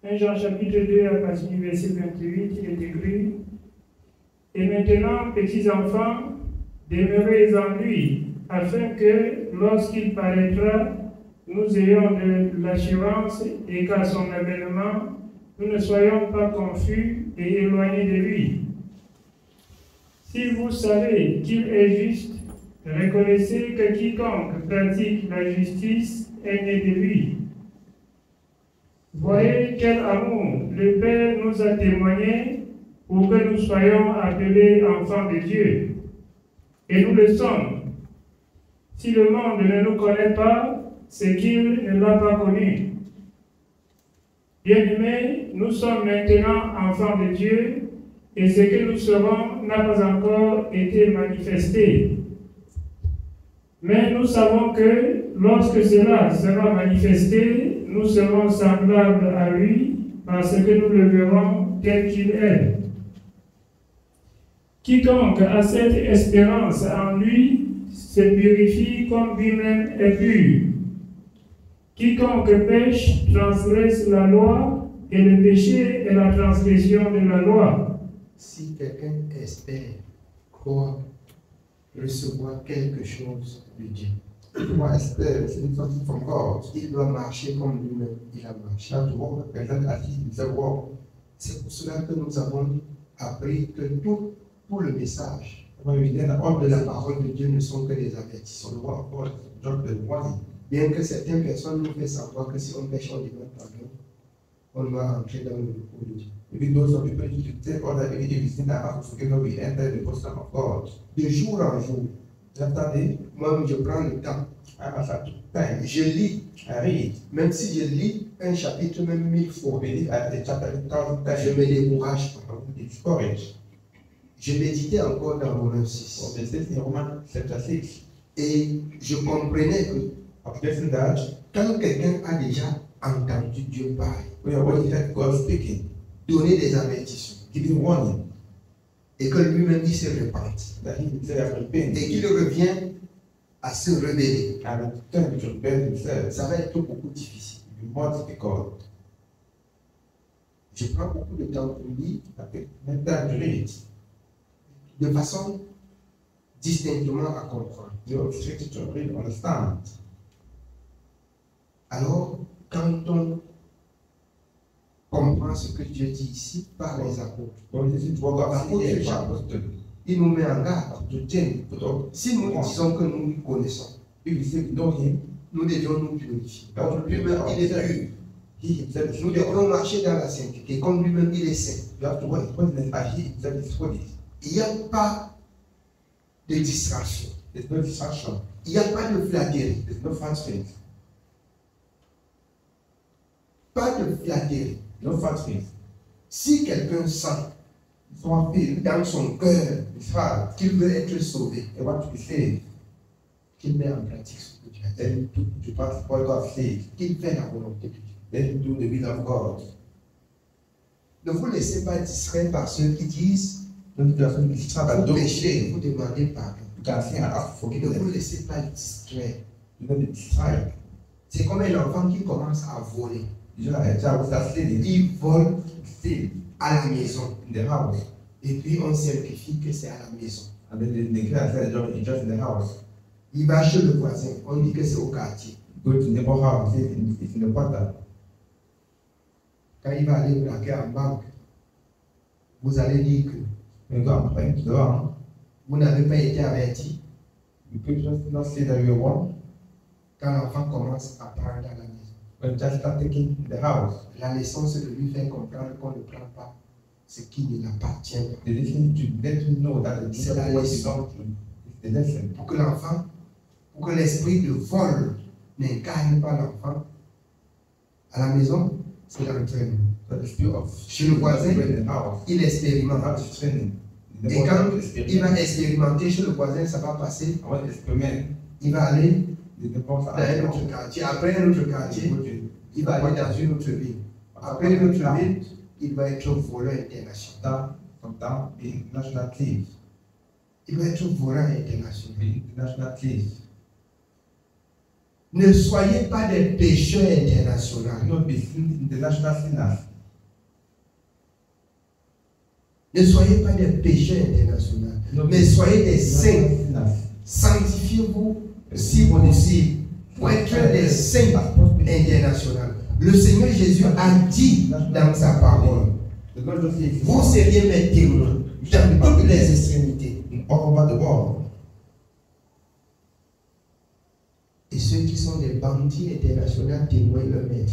1 Jean chapitre 2 à partir du verset 28, il est écrit: Et maintenant, petits enfants, demeurez en lui, afin que, lorsqu'il paraîtra, nous ayons de l'assurance et qu'à son avènement, nous ne soyons pas confus et éloignés de lui. Si vous savez qu'il est juste, reconnaissez que quiconque pratique la justice est né de lui. Voyez quel amour le Père nous a témoigné pour que nous soyons appelés enfants de Dieu. Et nous le sommes. Si le monde ne nous connaît pas, c'est qu'il ne l'a pas connu. Bien-aimés, nous sommes maintenant enfants de Dieu, et ce que nous serons n'a pas encore été manifesté. Mais nous savons que lorsque cela sera manifesté, nous serons semblables à lui, parce que nous le verrons tel qu'il est. Quiconque a cette espérance en lui se purifie comme lui-même est pur. Quiconque pêche transgresse la loi, et le péché est la transgression de la loi. Si quelqu'un espère, croit, recevoir quelque chose de Dieu, il doit marcher comme lui-même, il a marché. C'est pour cela que nous avons appris que tout le message de la parole de Dieu ne sont que des avertissements. Bien que certaines personnes nous fassent savoir que si on pêche, on demande pardon, on doit entrer dans le repos de Dieu. De jour en jour, moi je prends le temps, je lis, même si je lis un chapitre même 1000 fois, je me décourage pas. Je méditais encore dans Romains 6. Et je comprenais que quand quelqu'un a déjà entendu Dieu parler, donner des avertissements, et que lui-même il se repente, et qu'il revient à se rebeller, ça va être beaucoup difficile. Je prends beaucoup de temps pour lire, de façon distinctement à comprendre. Alors, quand on comprend ce que Dieu dit ici par les apôtres, il nous met en garde. Si nous disons que nous lui connaissons, nous devions nous purifier. Lui-même, il est pur. Nous devons marcher dans la sainteté, comme lui-même, il est saint. Il n'y a pas de distraction. Il n'y a pas de flatterie. Pas de flatterie. Si quelqu'un sent dans son cœur qu'il veut être sauvé, qu'il met en pratique ce que Dieu a dit, qu'il fait la volonté de Dieu. Ne vous laissez pas distraire par ceux qui disent vous péchez, vous demandez pardon. Ne vous laissez pas distraire. C'est comme un enfant qui commence à voler. Il vole à la maison. Et puis on simplifie que c'est à la maison. Il va chez le voisin, on dit que c'est au quartier. Quand il va aller braquer en banque, vous allez dire que vous n'avez pas été averti. Quand l'enfant commence à prendre à la maison, la leçon c'est de lui faire comprendre qu'on ne prend pas ce qui ne l'appartient pas. C'est la leçon. Pour que l'enfant, pour que l'esprit de vol n'incarne pas l'enfant à la maison, c'est l'entraînement. Chez le voisin, il expérimente. Et quand il va expérimenter chez le voisin, ça va passer. Il va aller dans un autre quartier. Après un autre quartier, il va aller dans une autre ville. Après une autre ville, il va être voleur international. Il va être voleur international. Ne soyez pas des pécheurs internationaux. Do not be international sinners. Ne soyez pas des pécheurs internationaux, mais soyez des saints. Sanctifiez-vous si possible pour être des saints internationaux. Le Seigneur Jésus a dit dans sa parole, vous seriez mes témoins dans toutes les extrémités. All over the world. Et ceux qui sont des bandits internationaux témoignent leur maître.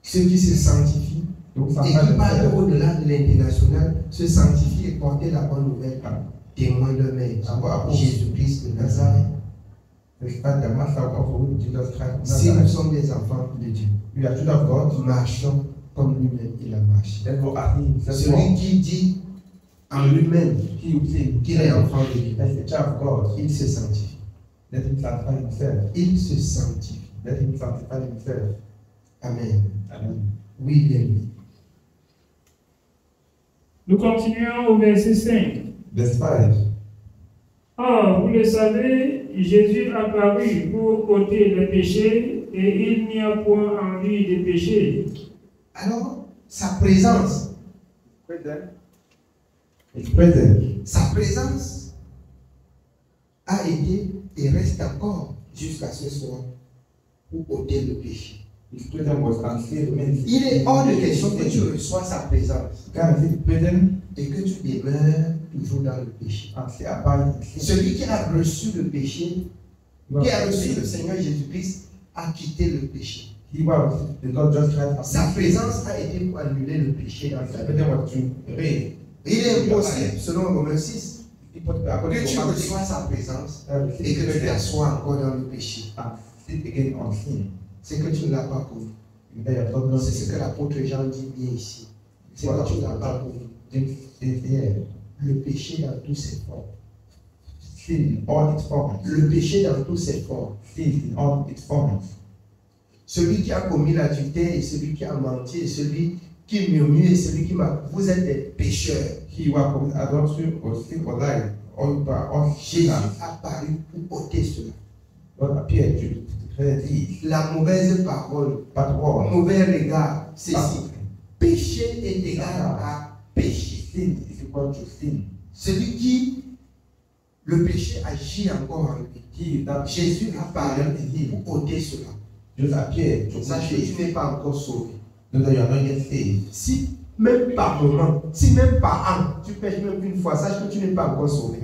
Ceux qui se sanctifient et qui parlent au-delà de l'international se sanctifient et portent la bonne nouvelle témoignent leur maître. Jésus-Christ de Nazareth. Si nous sommes des enfants de Dieu, marchons comme lui-même il a marché. Celui qui dit en lui-même qu'il est enfant de Dieu, il se sanctifie. Il se sanctifie. Amen. Oui, bien oui. Nous continuons au verset 5. Verse 5. Or, vous le savez, Jésus apparut pour ôter le péché et il n'y a point en lui de péché. Alors, sa présence, sa présence a été et reste encore jusqu'à ce soir pour ôter le péché. Il est hors de question que tu reçois sa présence et que tu demeures toujours dans le péché. Celui qui a reçu le péché, qui a reçu le Seigneur Jésus-Christ, a quitté le péché. Sa présence a été pour annuler le péché dans ta vie. Il est impossible, selon Romains 6, que tu reçois sa présence et que tu t'assoies encore dans le péché. C'est que tu ne l'as pas connu. C'est ce que l'apôtre Jean dit bien ici. C'est que tu ne l'as pas connu. Le péché dans tous ses formes. Le péché dans tous ses formes. Celui qui a commis l'adultère et celui qui a menti et celui qui murmure et celui qui m'a. Vous êtes des pécheurs. Jésus a paru pour ôter cela. La mauvaise parole, mauvais regard, c'est ici. Péché est égal à péché. Celui qui, le péché agit encore en lui. Jésus a parlé pour ôter cela. Sache que tu n'es pas encore sauvé. Si même par moment, si même par an, tu pêches même une fois, sache que tu n'es pas encore sauvé.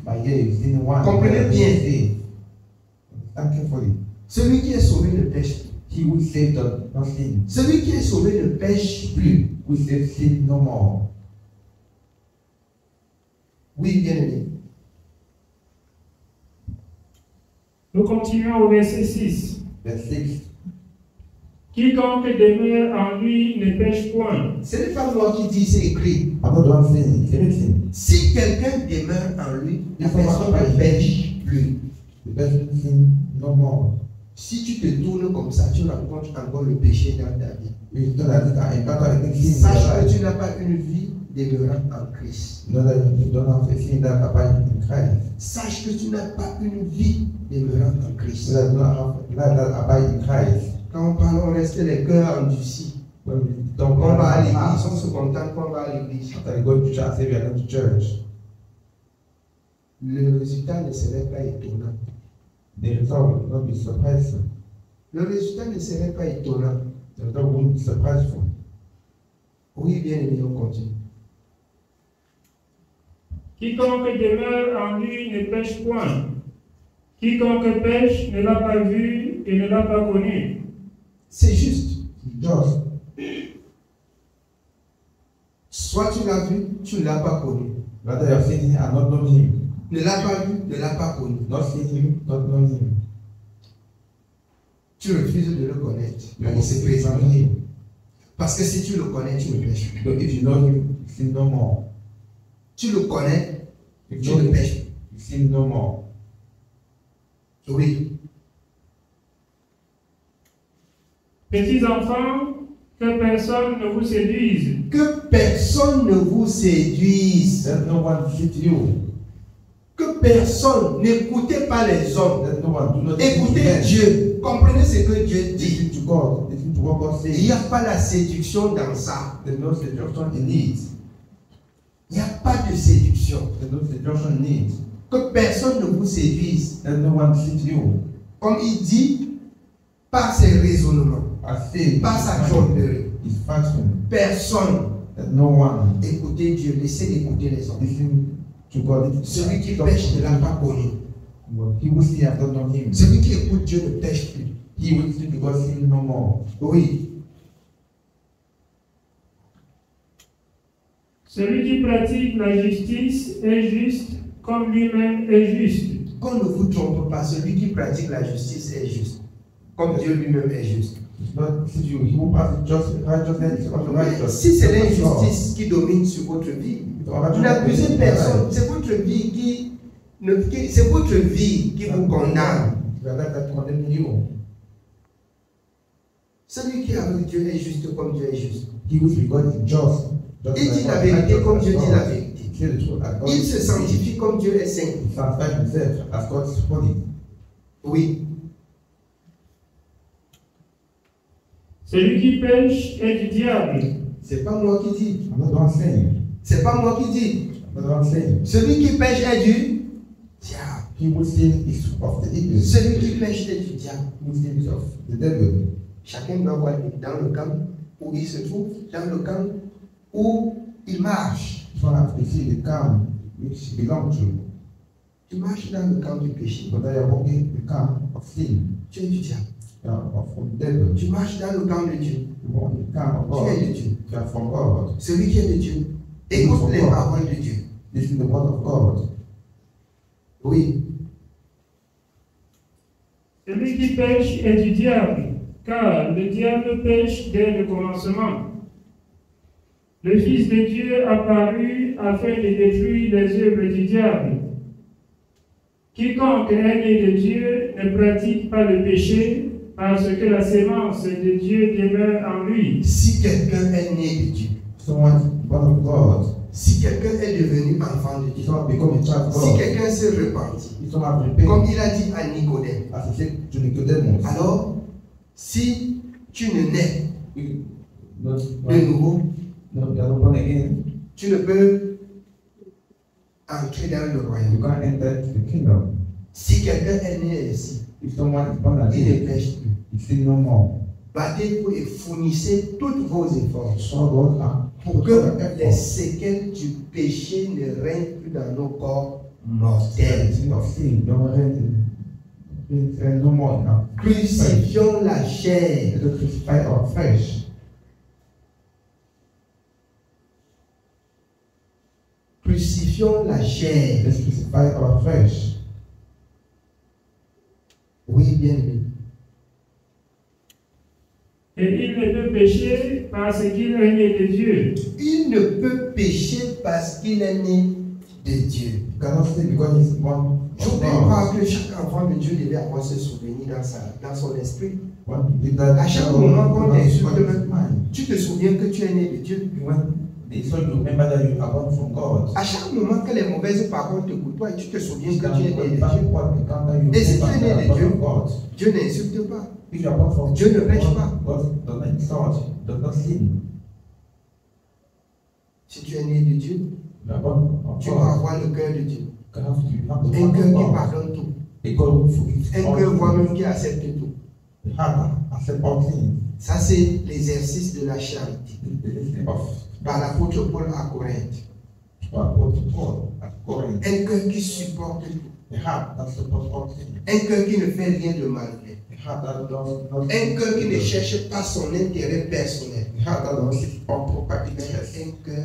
Comprenez bien. Celui qui est sauvé ne pêche plus. Celui qui est sauvé ne pêche plus. Oui, bien aimé. Nous continuons au verset 6. Quiconque demeure en lui ne pêche point. Ce n'est pas moi qui dis, c'est écrit. Si quelqu'un demeure en lui, la personne ne pêche plus. Si tu te tournes comme ça, tu rencontres encore le péché dans ta vie. Sache que tu n'as pas une vie demeurant en Christ. Sache que tu n'as pas une vie demeurant en Christ. Quand on parle, on reste les cœurs endurcis. Donc on va à l'église, on se contente qu'on va à l'église. Le résultat ne serait pas étonnant. Le résultat ne serait pas étonnant. Oui, bien aimé, on continue. Quiconque demeure en lui ne pêche point. Quiconque pêche ne l'a pas vu et ne l'a pas connu. C'est juste. Soit tu l'as vu, tu ne l'as pas connu. Ne l'a pas vu, ne l'a pas connu. Tu refuses de le connaître. Il s'est présenté. Parce que si tu le connais, tu ne pêches plus. Tu le connais, tu ne pêches plus. Oui. Petits enfants, que personne ne vous séduise. Que personne ne vous séduise. Que personne, n'écoutez pas les hommes. Let no one do not listen to Écoutez men. Dieu. Comprenez ce que Dieu dit. Listen to God. Listen to what God Il says. n'y a pas la séduction dans ça. There's no seduction in it. Il n'y a pas de séduction. There's no seduction in it. Que personne ne vous séduise. Let no one deceive you. Comme il dit, par ses raisonnements, I say, par sa tromperie. his fashion. Personne. Let no one Écoutez Dieu, laissez écouter les hommes. listen to God. Celui qui pêche ne l'a pas connu. He will see and don't know him. Celui qui écoute Dieu ne pêche plus. He will listen to God, see him no more. Oui. Celui qui pratique la justice est juste comme lui-même est juste. Qu'on ne vous trompe pas, celui qui pratique la justice est juste. Comme Dieu lui-même est juste. It's not see you. He will pass righteousness is also righteous. Si c'est l'injustice qui domine sur votre vie, vous n'accusez personne. C'est votre vie c'est votre vie qui vous condamne. Celui qui est avec Dieu est juste comme Dieu est juste. He will be God is just. Il dit la vérité comme Dieu dit la vérité. Say the truth as God Il is se sanctifie comme Dieu est saint. He sanctifies himself as God is holy. Oui. Celui qui pêche est du diable. C'est pas moi qui dis. I'm not the one saying. C'est pas moi qui dis. I'm not the one saying. Celui qui pêche est du diable. He will sin is of the evil. Celui qui pêche est du diable. He will sin is of the devil. Chacun doit voir dans le camp où il se trouve, dans le camp où il marche. Each one has to see the camp which he belongs to. Tu marches dans le camp du péché. Whether you're walking the camp of sin, Tu es du diable. of the devil, Tu marches dans le camp de Dieu. you walk in the camp of Tu es God, de Dieu. you are from God. Celui qui est de Dieu, écoute les paroles de Dieu. This is the word of God. Oui. Celui qui pêche est du diable, car le diable pêche dès le commencement. Le Fils de Dieu apparut afin de détruire les œuvres du diable. Quiconque est né de Dieu ne pratique pas le péché, parce que la sémence de Dieu demeure en lui. Si quelqu'un est né de Dieu, Someone born of God, si quelqu'un est devenu enfant de if Dieu, someone become a child of si God, quelqu'un se repentit, if someone repent, comme il a dit à Nicodème, as he said to Nicodemus, alors si tu ne nais you not, de nouveau, no, you are not born again, tu ne peux entrer dans le you royaume. can't enter the kingdom. Si quelqu'un est né ainsi, If someone is born il ne again, pêche plus. he sin no more. Battez-vous et fournissez tous vos efforts So God pour que les séquelles du péché ne règnent plus dans nos corps mortels. sin of sin don't reign no more in our Crucifions la chair. Let us crucify our flesh. Crucifions la chair. Let's crucify our flesh. Oui, bien aimé. Et il ne peut pécher parce qu'il est né de Dieu. Il ne peut pécher parce qu'il est né de Dieu. You cannot sin because he's born Je of voudrais God. croire que chaque enfant de Dieu devait avoir ce souvenir dans son esprit. When you did that, À chaque moment qu'on t'insulte, his mind. tu te souviens que tu es né de Dieu. When they saw you, remember that you are born from God. À chaque moment que les mauvaises paroles te côtoient, tu te souviens que tu es né When de bad Dieu. people encounter you, Et si tu remember es né that de you are Dieu, born from God. Dieu n'insulte pas. If you are born from Dieu ne pêche God, pas. God does not insult, does not sin. Si tu es né de Dieu, You are born of tu vas God. avoir le cœur de Dieu. You have the Un heart cœur of qui God. pardonne tout. A God who forgives Un all cœur things. toi-même qui accepte tout. The heart accepts all things. Ça, c'est l'exercice de la charité. The listening of Par l'apôtre Paul à Corinthe. what to Paul at Corinth. Un cœur qui supporte tout. The heart that supports all things. Un cœur qui ne fait rien de malhonnête. The heart that does not. Un cœur qui ne cherche pas son intérêt personnel. The heart that does seek all proper Mais interest. un cœur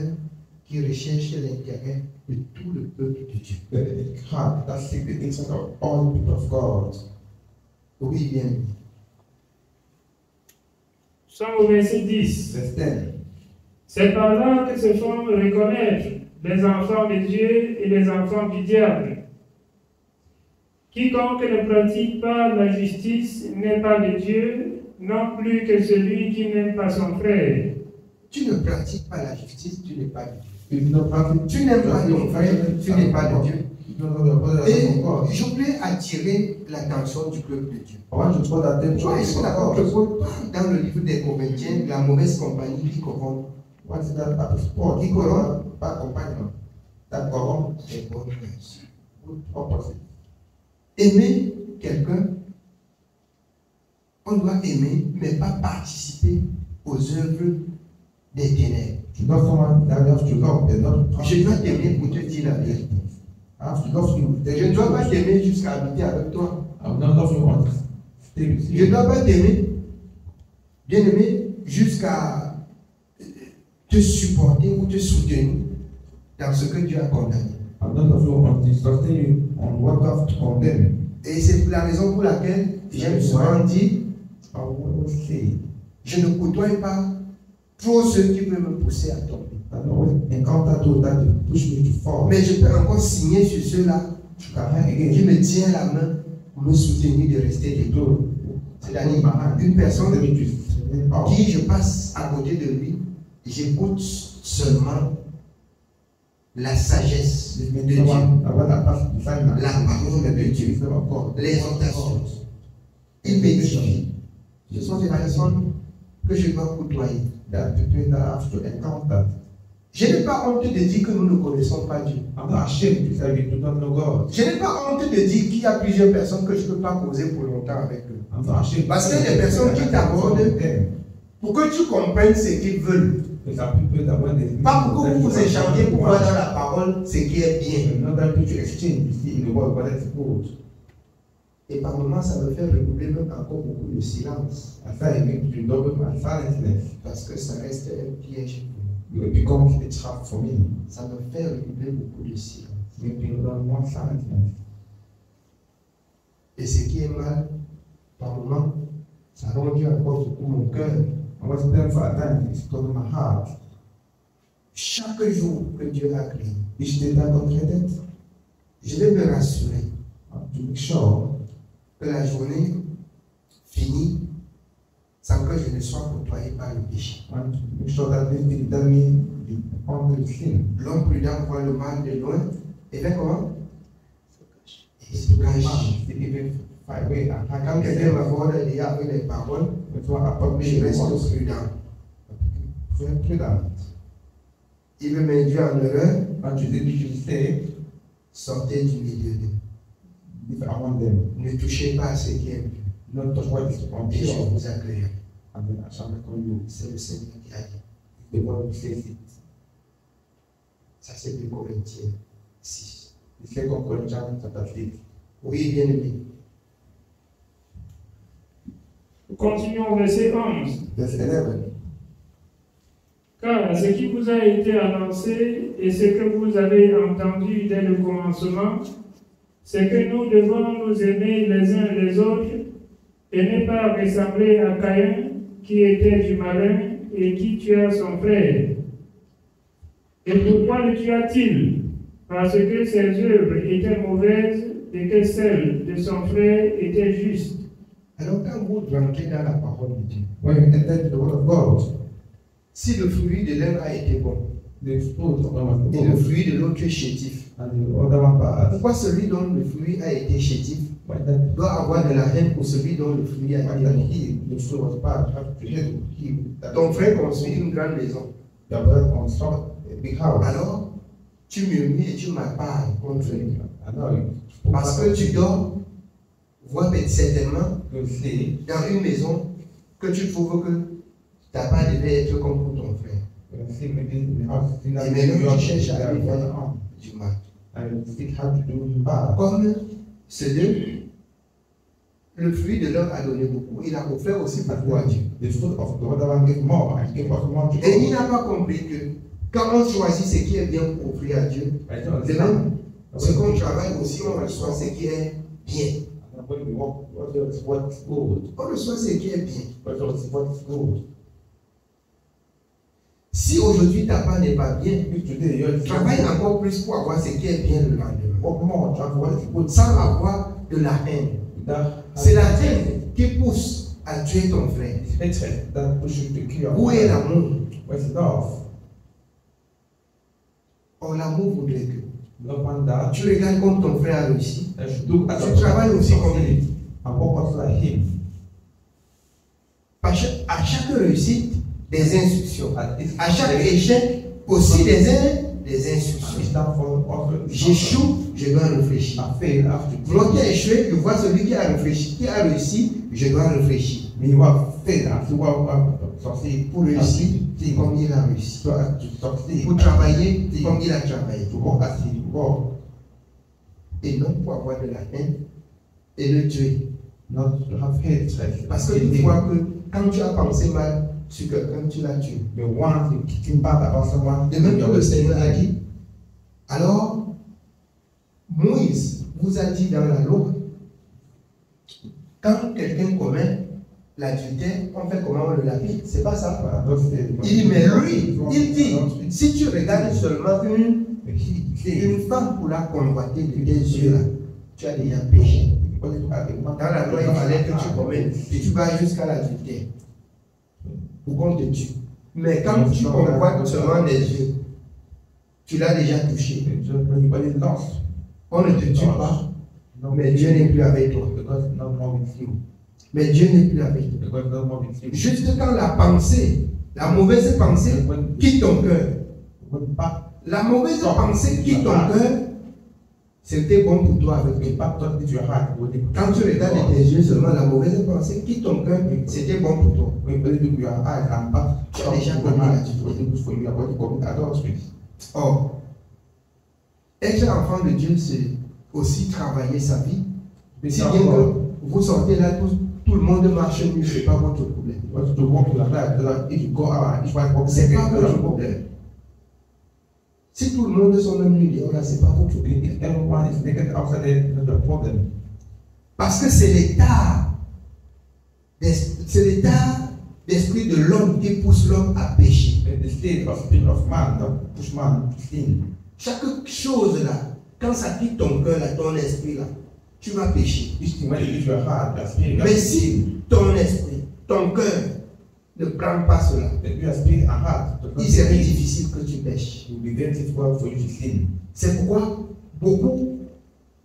qui recherche l'intérêt de tout le peuple de Dieu. The heart that seeks the interest of all the people of God. Oui, bien. Nous sommes au verset 10. Verse 10. C'est par là que se font reconnaître les enfants de Dieu et les enfants du diable. Quiconque ne pratique pas la justice n'est pas de Dieu, non plus que celui qui n'aime pas son frère. Tu ne pratiques pas la justice, tu n'es pas de Dieu. If you don't practice, Tu n'aimes pas ton frère, tu n'es pas de Dieu. Et je voulais attirer l'attention du peuple de Dieu. Pourquoi est-ce que l'apôtre Paul parle dans le livre des Corinthiens de la mauvaise compagnie qui corrompt? Qui corrompt? Pas compagnon. Ça corrompt les bonnes choses. Aimer quelqu'un, on doit aimer, mais pas participer aux œuvres des ténèbres. Je dois t'aimer pour te dire la vérité. Je ne dois pas t'aimer jusqu'à habiter avec toi. Je ne dois pas t'aimer, bien aimé, jusqu'à te supporter ou te soutenir dans ce que Dieu a condamné. Et c'est la raison pour laquelle j'aime souvent dire, je ne côtoie pas trop ceux qui peuvent me pousser à tomber. Mais je peux encore signer sur ceux-là qui me tient la main pour me soutenir de rester debout. C'est-à-dire une personne qui je passe à côté de lui, j'écoute seulement la sagesse de Dieu, la parole de Dieu, l'exhortation. Il m'édifie. Ce sont des personnes que je dois côtoyer. Je n'ai pas honte de dire que nous ne connaissons pas Dieu. Je n'ai pas honte de dire qu'il y a plusieurs personnes que je ne peux pas causer pour longtemps avec eux. Parce qu'il y a des personnes qui t'abordent pour que tu comprennes ce qu'ils veulent. Pas pour que vous échangiez pour voir dans la parole ce qui est bien. Et par moments, ça me fait redoubler même encore beaucoup de silence. Parce que ça reste un piège pour moi. Ça me fait redoubler beaucoup de silence. Et ce qui est mal, par moments, ça rend encore beaucoup mon cœur. Chaque jour que Dieu a créé, je vais me rassurer que la journée finit sans que je ne sois côtoyé par le péché. L'homme prudent voit le mal de loin et fait comment? Il se cache. Quand quelqu'un m'aborde avec les paroles, je reste prudent. Il veut m'induire en erreur, sortez du milieu d'eux. Ne touchez pas à ce qui est pur. Et je vous accueille. C'est le Seigneur qui a dit. Ça c'est le Corinthiens 6. Oui, bien aimé. Continuons au verset 11. Car ce qui vous a été annoncé et ce que vous avez entendu dès le commencement, c'est que nous devons nous aimer les uns les autres et ne pas ressembler à Caïn qui était du malin et qui tua son frère. Et pourquoi le tua-t-il? Parce que ses œuvres étaient mauvaises et que celles de son frère étaient justes. Alors quand vous rentrez dans la parole de Dieu, si le fruit de l'un a été bon et le fruit de l'autre est chétif, pourquoi celui dont le fruit a été chétif doit avoir de la haine pour celui dont le fruit a été bon? Ton frère construit une grande maison. Alors, tu murmures et tu m'appares contre lui. Parce que tu dois voir certainement dans une maison que tu trouves que ta part devait être comme pour ton frère. Et maintenant, tu cherches à lui faire du mal. Comme ces deux, le fruit de l'homme a donné beaucoup. Il a offert aussi beaucoup à Dieu. Et il n'a pas compris que quand on choisit ce qui est bien pour offrir à Dieu, de même, ce qu'on travaille aussi, on reçoit ce qui est bien. On reçoit ce qui est bien. Si aujourd'hui ta part n'est pas bien, travaille encore plus pour avoir ce qui est bien le lendemain. Sans avoir de la haine. C'est la haine qui pousse à tuer ton frère. Où est l'amour? Or l'amour voudrait que Love one that. Tu regardes comme ton frère a réussi. I should look at Tu your travailles aussi comme lui. and work also like him. À chaque réussite, des instructions. At À chaque échec, aussi des instructions. each downfall also. J'échoue, je dois réfléchir. I fail, I have to L'autre qui a échoué, je vois celui qui a réfléchi, qui a réussi, je dois réfléchir. When you have failed and you have succeed, Pour réussir, think comme il a réussi. so as to succeed, Pour travailler, comme il a travaillé. to work as he work, Et non pour avoir de la haine et le tuer. not to have hatred. Parce que tu vois que quand tu as pensé mal sur quelqu'un, tu l'as tué. The one who think bad about someone, De même que le Seigneur a dit, alors Moïse vous a dit dans la loi, quand quelqu'un commet l'adultère, on fait comment on le lapide. C'est pas ça. Il dit, mais lui, il dit, si tu regardes seulement une femme pour la convoiter de tes yeux, là, tu as déjà péché. Dans la loi, il fallait que tu commettes et tu vas jusqu'à l'adultère pour qu'on te tue. Mais quand tu convoites seulement les yeux, tu l'as déjà touché. On ne te tue pas, mais Dieu n'est plus avec toi. Mais Dieu n'est plus avec toi. Juste quand la pensée, la mauvaise pensée quitte ton cœur. La mauvaise pensée quitte ton cœur, c'était bon pour toi avec toi. Quand tu regardes tes yeux seulement, la mauvaise pensée quitte ton cœur, c'était bon pour toi. Tu as déjà commis l'adultère. Or, être enfant de Dieu, c'est aussi travailler sa vie. Si bien que vous sortez là, tout le monde marche mieux, ce n'est pas votre problème. C'est pas votre problème. Si tout le monde sont même nuls, là, ce n'est pas votre problème. Parce que c'est l'état d'esprit de l'homme qui pousse l'homme à pécher. Chaque chose là, quand ça quitte ton cœur, là, ton esprit là, tu vas pécher. Mais si ton esprit, ton cœur ne prend pas cela, il serait difficile que tu pêches. C'est pourquoi beaucoup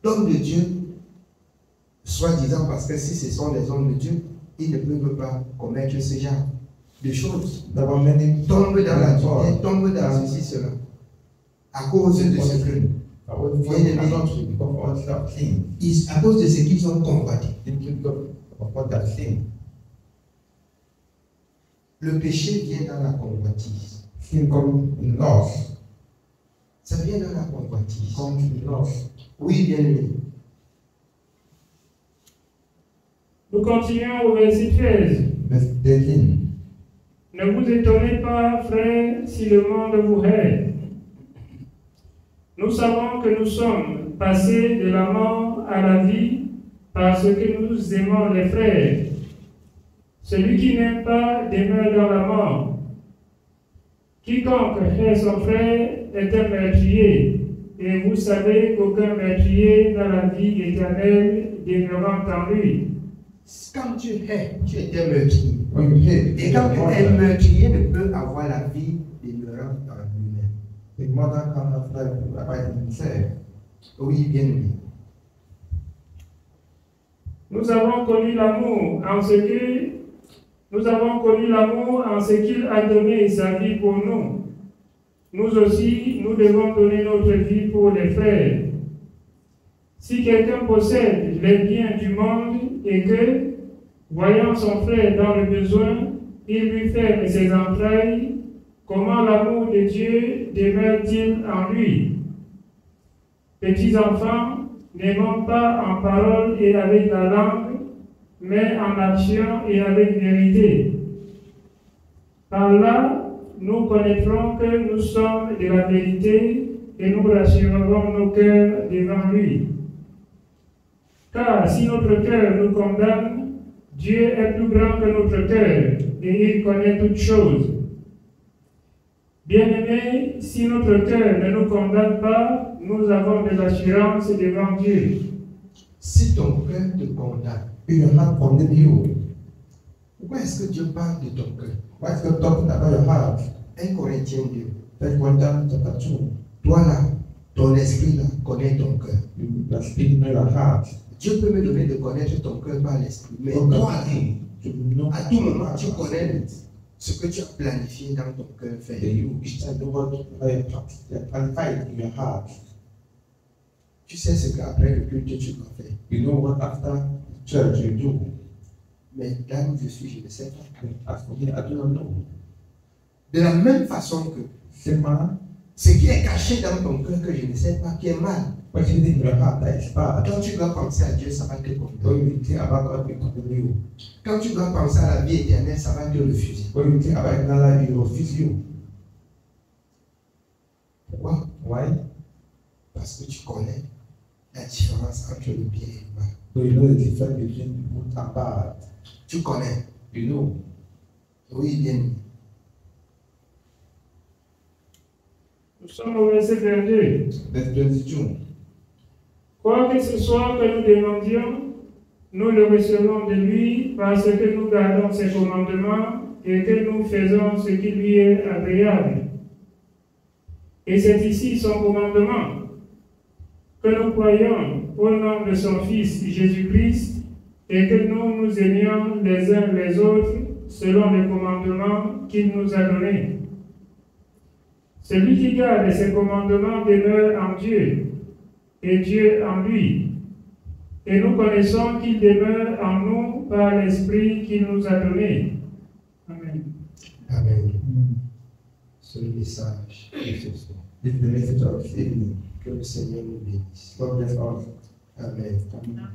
d'hommes de Dieu, soi-disant parce que si ce sont des hommes de Dieu, ils ne peuvent pas commettre ce genre de choses. Tombent dans la vie, tombent dans ceci, cela. À cause de ce que à cause de ce qu'ils ont combattu. Le péché vient dans la convoitise. Ça vient dans la convoitise. Oui, bien aimé. Nous continuons au verset 13. Ne vous étonnez pas, frères, si le monde vous hait. Nous savons que nous sommes passés de la mort à la vie parce que nous aimons les frères. Celui qui n'aime pas demeure dans la mort. Quiconque hait son frère est un meurtrier, et vous savez qu'aucun meurtrier n'a la vie éternelle demeurant en lui. Quand tu hais, tu es un meurtrier. Et quand un meurtrier ne peut avoir la vie demeurant en lui-même. Oui, bien aimé. Nous avons connu l'amour en ce qu'il a donné sa vie pour nous. Nous aussi, nous devons donner notre vie pour les frères. Si quelqu'un possède les biens du monde et que, voyant son frère dans le besoin, il lui ferme ses entrailles, comment l'amour de Dieu demeure-t-il en lui? Petits enfants, n'aimons pas en parole et avec la langue, mais en action et avec vérité. Par là, nous connaîtrons que nous sommes de la vérité et nous rassurerons nos cœurs devant lui. Car si notre cœur nous condamne, Dieu est plus grand que notre cœur et il connaît toutes choses. Bien-aimés, si notre cœur ne nous condamne pas, nous avons de l'assurance devant Dieu. Si ton cœur te condamne, pourquoi est-ce que Dieu parle de ton cœur? 1 Corinthiens 2. Toi là, Ton esprit là connaît ton cœur. The Spirit knows your heart. Dieu peut me donner de connaître ton cœur par l'esprit. Mais God toi, can know à tout moment, tu connais ce que tu as planifié dans ton cœur that faire. you each time know what qualified in your heart. Tu sais ce qu'après le culte tu dois faire. You know what after church you do. Mais là où je suis, je ne sais pas. As for me, I do not know. De la même façon que Sema, ce qui est caché dans ton cœur que je ne sais pas, qui est mal, what you think in your heart that is bad. quand tu dois penser à Dieu, ça va te When condamner. you think about God, it condemn you. Quand tu dois penser à la vie éternelle, ça va te refuser. When you think about another life, it will refuse you. Pourquoi? Why? Parce que tu connais la différence entre le bien et le mal. So you know the difference between good and bad. Tu connais. You know. Oui, bien. Nous sommes au verset 22. Verse 22. Quoi que ce soit que nous demandions, nous le recevons de lui parce que nous gardons ses commandements et que nous faisons ce qui lui est agréable. Et c'est ici son commandement, que nous croyons au nom de son Fils Jésus-Christ et que nous nous aimions les uns les autres selon les commandements qu'il nous a donnés. Celui qui garde ses commandements demeure en Dieu et Dieu en lui. Et nous connaissons qu'il demeure en nous par l'Esprit qu'il nous a donné. Amen. Amen. C'est le message de ce soir. This is the message of this evening. Que le Seigneur nous bénisse. God bless us. Amen. Amen.